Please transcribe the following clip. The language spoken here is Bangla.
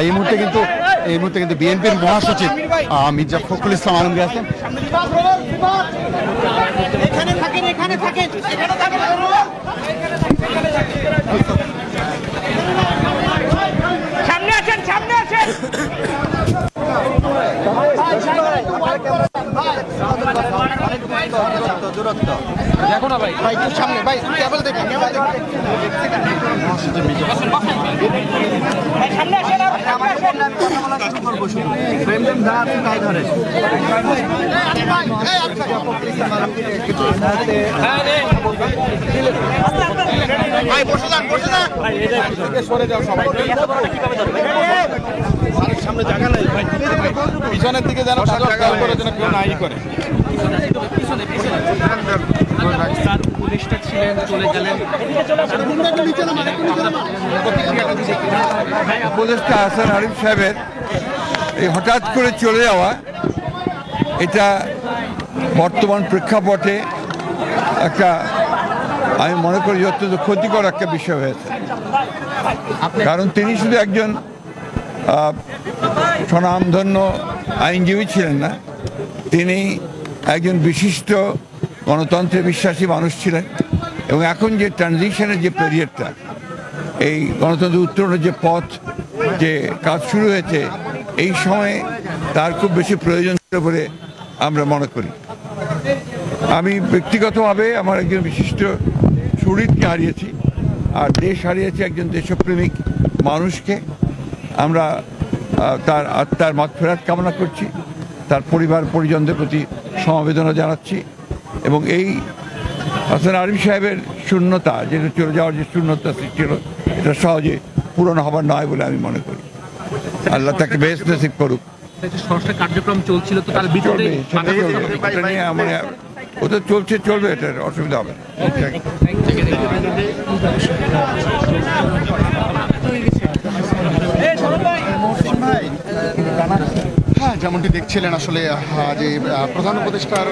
এই মুহূর্তে কিন্তু বিএনপির মহাসচিব মির্জা ফখরুল ইসলাম আলমগীর আছেন। দেখো না ভাই, একটু সামনে ভাই, কেবল দেখেন সামনে জায়গা নাই, পিছনের দিকে যেন কেউ নাই করে। উপদেষ্টা হাসান আরিফ সাহেবের এই হঠাৎ করে চলে যাওয়া, এটা বর্তমান প্রেক্ষাপটে একটা, আমি মনে করি অত্যন্ত ক্ষতিকর একটা বিষয় হয়েছে। কারণ তিনি শুধু একজন স্বনামধন্য আইনজীবী ছিলেন না, তিনি একজন বিশিষ্ট গণতন্ত্রে বিশ্বাসী মানুষ ছিলেন। এবং এখন যে ট্রানজিশনের যে পিরিয়ডটা, এই গণতন্ত্র উত্তরণের যে পথ, যে কাজ শুরু হয়েছে, এই সময়ে তার খুব বেশি প্রয়োজন ছিল বলে আমরা মনে করি। আমি ব্যক্তিগতভাবে আমার একজন বিশিষ্ট সুহৃদকে হারিয়েছি, আর দেশ হারিয়েছে একজন দেশপ্রেমিক মানুষকে। আমরা তার আত্মার মাগফিরাত কামনা করছি, তার পরিবার পরিজনদের প্রতি সমবেদনা জানাচ্ছি। এবং এই হাসান আরিফ সাহেবের শূন্যতা, যেটা চলে যাওয়ার যে শূন্যতা সৃষ্টি হলো, এটা সহজে পূরণ হবার নয় বলে আমি মনে করি। আল্লাহ তাকে বেশ নসিব করুক। কার্যক্রম চলছিল তো তার ভিতরে ওটা চলবে, এটার অসুবিধা হবে। হ্যাঁ, যেমনটি দেখছিলেন আসলে যে প্রধান উপদেষ্টার